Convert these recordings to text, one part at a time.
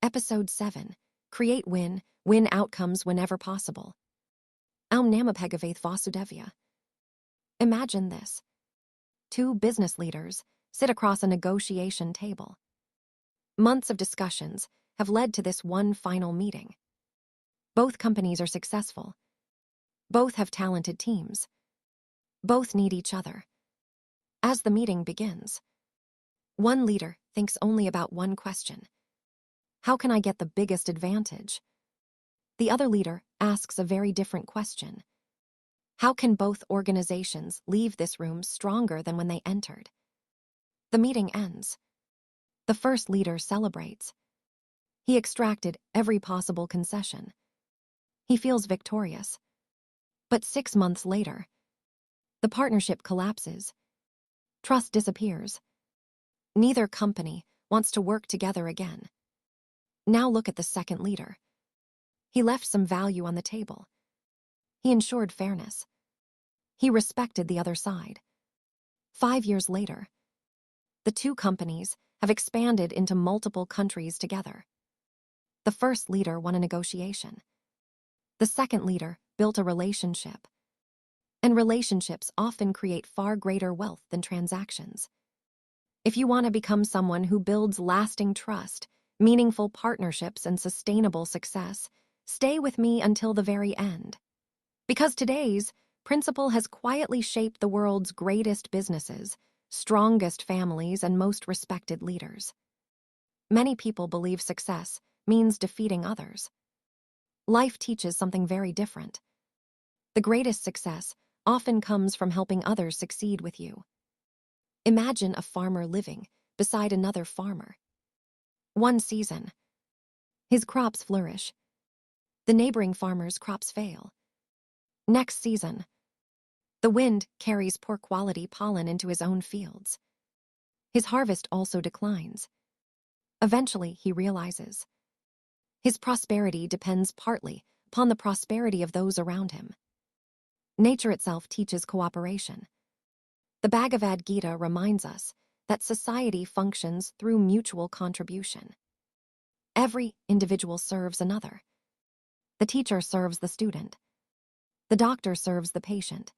Episode 7. Create win outcomes whenever possible. Aum Namapegavaith Vasudevya. Imagine this. Two business leaders sit across a negotiation table. Months of discussions have led to this one final meeting. Both companies are successful. Both have talented teams. Both need each other. As the meeting begins, one leader thinks only about one question. How can I get the biggest advantage? The other leader asks a very different question. How can both organizations leave this room stronger than when they entered? The meeting ends. The first leader celebrates. He extracted every possible concession. He feels victorious. But 6 months later, the partnership collapses. Trust disappears. Neither company wants to work together again. Now look at the second leader. He left some value on the table. He ensured fairness. He respected the other side. 5 years later, the two companies have expanded into multiple countries together. The first leader won a negotiation. The second leader built a relationship. And relationships often create far greater wealth than transactions. If you want to become someone who builds lasting trust, meaningful partnerships, and sustainable success, stay with me until the very end. Because today's principle has quietly shaped the world's greatest businesses, strongest families, and most respected leaders. Many people believe success means defeating others. Life teaches something very different. The greatest success often comes from helping others succeed with you. Imagine a farmer living beside another farmer. One season, his crops flourish. The neighboring farmer's crops fail. Next season, the wind carries poor quality pollen into his own fields. His harvest also declines. Eventually, he realizes his prosperity depends partly upon the prosperity of those around him. Nature itself teaches cooperation. The Bhagavad Gita reminds us that society functions through mutual contribution. Every individual serves another. The teacher serves the student. The doctor serves the patient.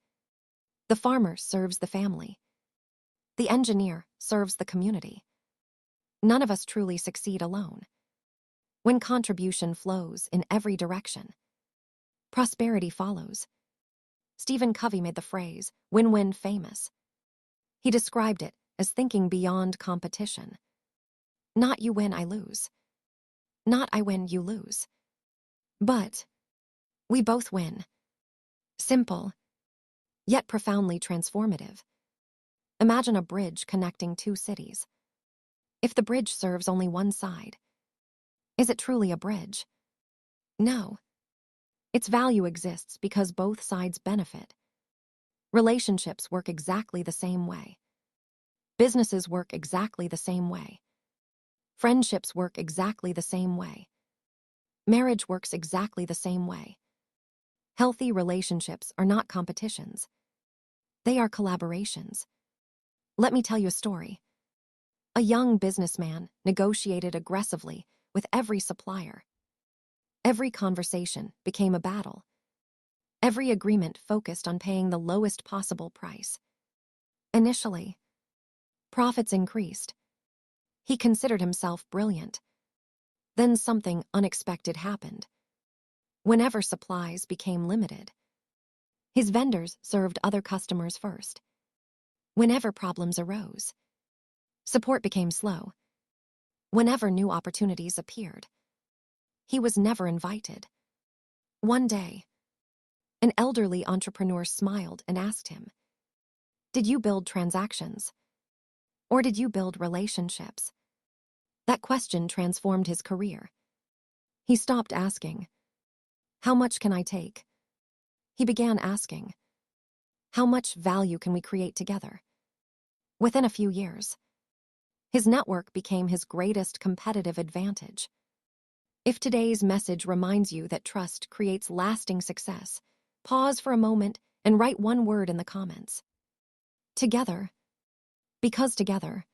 The farmer serves the family. The engineer serves the community. None of us truly succeed alone. When contribution flows in every direction, prosperity follows. Stephen Covey made the phrase win-win famous. He described it as thinking beyond competition. Not you win, I lose. Not I win, you lose. But we both win. Simple, yet profoundly transformative. Imagine a bridge connecting two cities. If the bridge serves only one side, is it truly a bridge? No. Its value exists because both sides benefit. Relationships work exactly the same way. Businesses work exactly the same way. Friendships work exactly the same way. Marriage works exactly the same way. Healthy relationships are not competitions. They are collaborations. Let me tell you a story. A young businessman negotiated aggressively with every supplier. Every conversation became a battle. Every agreement focused on paying the lowest possible price. Initially, profits increased. He considered himself brilliant. Then something unexpected happened. Whenever supplies became limited, his vendors served other customers first. Whenever problems arose, support became slow. Whenever new opportunities appeared, he was never invited. One day, an elderly entrepreneur smiled and asked him, "Did you build transactions? Or did you build relationships?" That question transformed his career. He stopped asking, "How much can I take?" He began asking, "How much value can we create together?" Within a few years, his network became his greatest competitive advantage. If today's message reminds you that trust creates lasting success, pause for a moment and write one word in the comments. Together. Because together,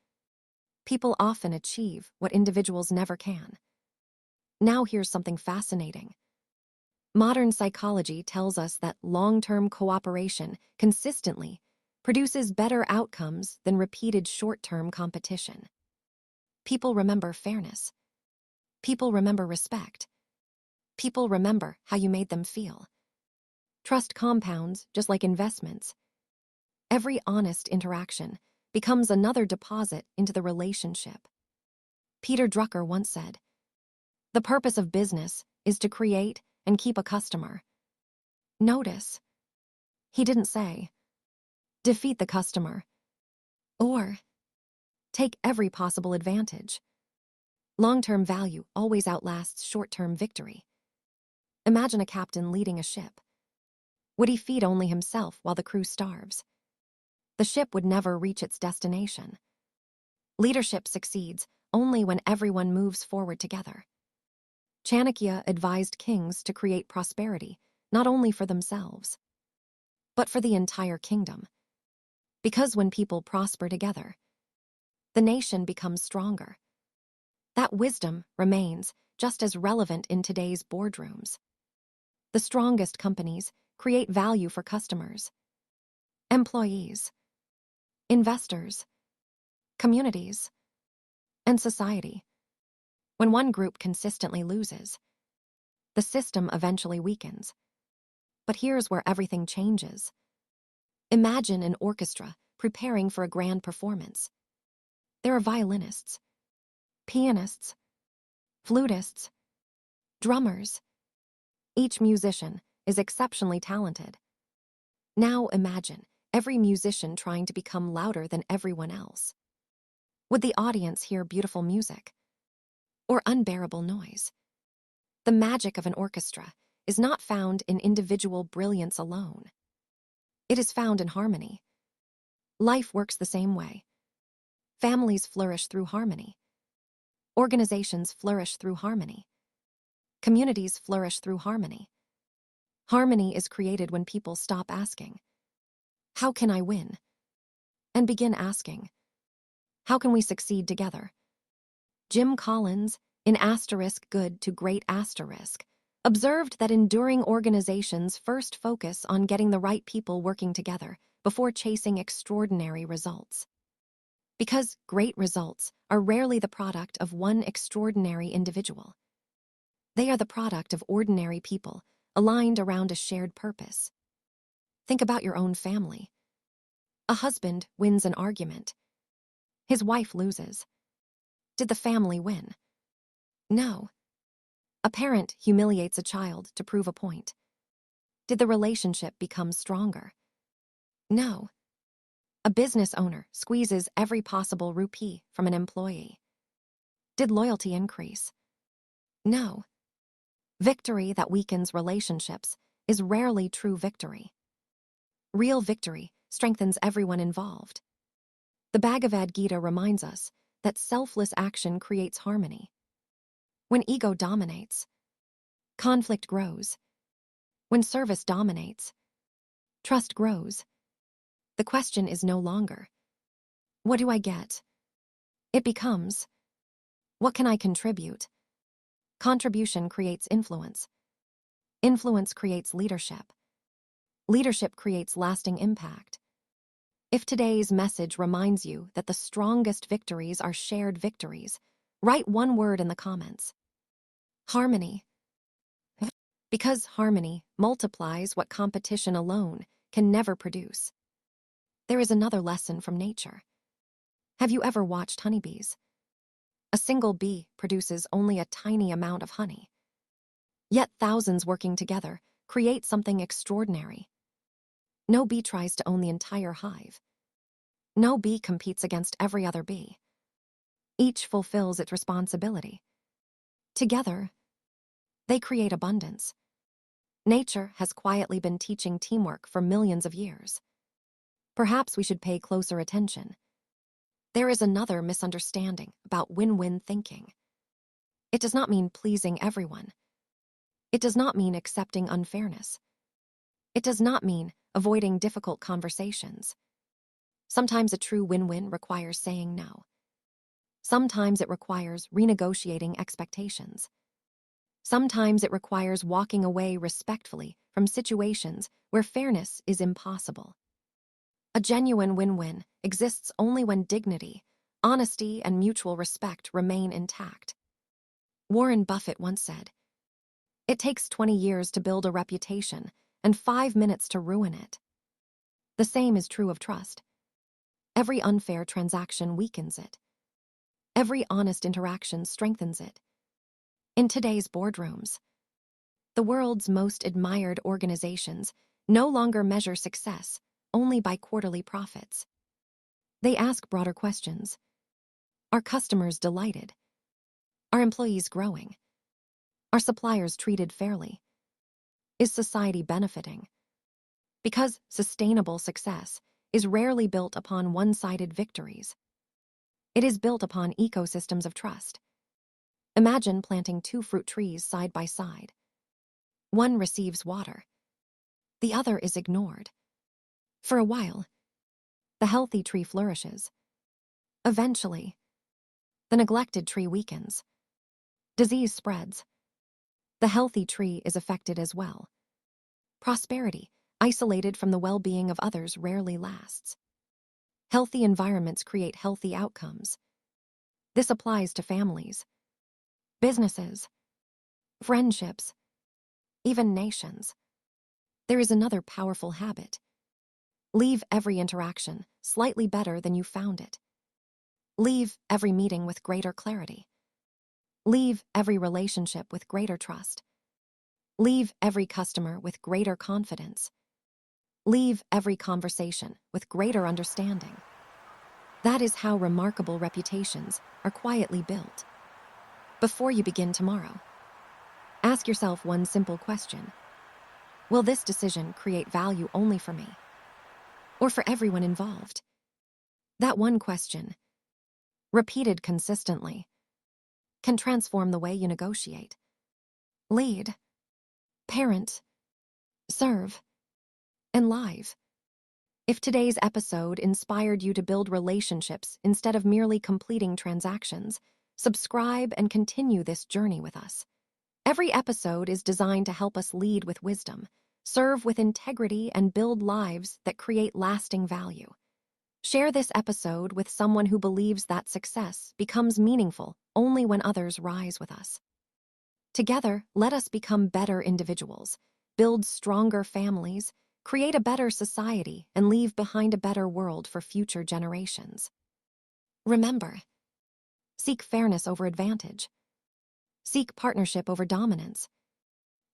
people often achieve what individuals never can. Now here's something fascinating. Modern psychology tells us that long-term cooperation consistently produces better outcomes than repeated short-term competition. People remember fairness. People remember respect. People remember how you made them feel. Trust compounds just like investments. Every honest interaction becomes another deposit into the relationship. Peter Drucker once said, "The purpose of business is to create and keep a customer." Notice, he didn't say, defeat the customer, or take every possible advantage. Long-term value always outlasts short-term victory. Imagine a captain leading a ship. Would he feed only himself while the crew starves? The ship would never reach its destination. Leadership succeeds only when everyone moves forward together. Chanakya advised kings to create prosperity, not only for themselves, but for the entire kingdom. Because when people prosper together, the nation becomes stronger. That wisdom remains just as relevant in today's boardrooms. The strongest companies create value for customers, employees, investors, communities, and society. When one group consistently loses, the system eventually weakens. But here's where everything changes. Imagine an orchestra preparing for a grand performance. There are violinists, pianists, flutists, drummers. Each musician is exceptionally talented. Now imagine every musician trying to become louder than everyone else. Would the audience hear beautiful music or unbearable noise? The magic of an orchestra is not found in individual brilliance alone. It is found in harmony. Life works the same way. Families flourish through harmony. Organizations flourish through harmony. Communities flourish through harmony. Harmony is created when people stop asking, "How can I win?" and begin asking, "How can we succeed together?" Jim Collins, in Good to Great observed that enduring organizations first focus on getting the right people working together before chasing extraordinary results. Because great results are rarely the product of one extraordinary individual. They are the product of ordinary people aligned around a shared purpose. Think about your own family. A husband wins an argument. His wife loses. Did the family win? No. A parent humiliates a child to prove a point. Did the relationship become stronger? No. A business owner squeezes every possible rupee from an employee. Did loyalty increase? No. Victory that weakens relationships is rarely true victory. Real victory strengthens everyone involved. The Bhagavad Gita reminds us that selfless action creates harmony. When ego dominates, conflict grows. When service dominates, trust grows. The question is no longer, "What do I get?" It becomes, "What can I contribute?" Contribution creates influence. Influence creates leadership. Leadership creates lasting impact. If today's message reminds you that the strongest victories are shared victories, write one word in the comments. Harmony. Because harmony multiplies what competition alone can never produce. There is another lesson from nature. Have you ever watched honeybees? A single bee produces only a tiny amount of honey. Yet thousands working together create something extraordinary. No bee tries to own the entire hive. No bee competes against every other bee. Each fulfills its responsibility. Together, they create abundance. Nature has quietly been teaching teamwork for millions of years. Perhaps we should pay closer attention. There is another misunderstanding about win-win thinking. It does not mean pleasing everyone. It does not mean accepting unfairness. It does not mean avoiding difficult conversations. Sometimes a true win-win requires saying no. Sometimes it requires renegotiating expectations. Sometimes it requires walking away respectfully from situations where fairness is impossible. A genuine win-win exists only when dignity, honesty, and mutual respect remain intact. Warren Buffett once said, "It takes 20 years to build a reputation and 5 minutes to ruin it." The same is true of trust. Every unfair transaction weakens it. Every honest interaction strengthens it. In today's boardrooms, the world's most admired organizations no longer measure success only by quarterly profits. They ask broader questions. Are customers delighted? Are employees growing? Are suppliers treated fairly? Is society benefiting? Because sustainable success is rarely built upon one-sided victories. It is built upon ecosystems of trust. Imagine planting 2 fruit trees side by side. One receives water. The other is ignored. For a while, the healthy tree flourishes. Eventually, the neglected tree weakens. Disease spreads. The healthy tree is affected as well. Prosperity, isolated from the well-being of others, rarely lasts. Healthy environments create healthy outcomes. This applies to families, businesses, friendships, even nations. There is another powerful habit. Leave every interaction slightly better than you found it. Leave every meeting with greater clarity. Leave every relationship with greater trust. Leave every customer with greater confidence. Leave every conversation with greater understanding. That is how remarkable reputations are quietly built. Before you begin tomorrow, ask yourself one simple question. Will this decision create value only for me, or for everyone involved? That one question, repeated consistently, can transform the way you negotiate, lead, parent, serve, and live. If today's episode inspired you to build relationships instead of merely completing transactions, subscribe and continue this journey with us. Every episode is designed to help us lead with wisdom, serve with integrity, and build lives that create lasting value. Share this episode with someone who believes that success becomes meaningful only when others rise with us. Together, let us become better individuals, build stronger families, create a better society, and leave behind a better world for future generations. Remember, seek fairness over advantage. Seek partnership over dominance.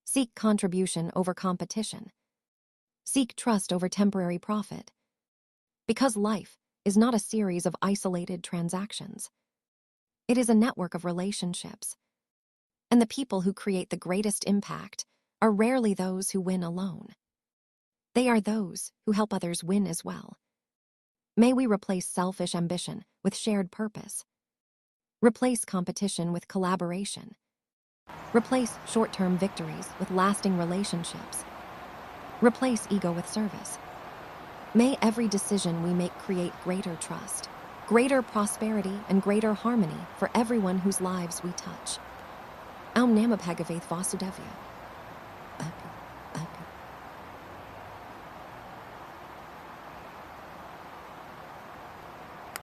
Seek contribution over competition. Seek trust over temporary profit. Because life is not a series of isolated transactions. It is a network of relationships. And the people who create the greatest impact are rarely those who win alone. They are those who help others win as well. May we replace selfish ambition with shared purpose. Replace competition with collaboration. Replace short-term victories with lasting relationships. Replace ego with service. May every decision we make create greater trust, greater prosperity, and greater harmony for everyone whose lives we touch. Aum Namah Bhagavath Vasudevaya.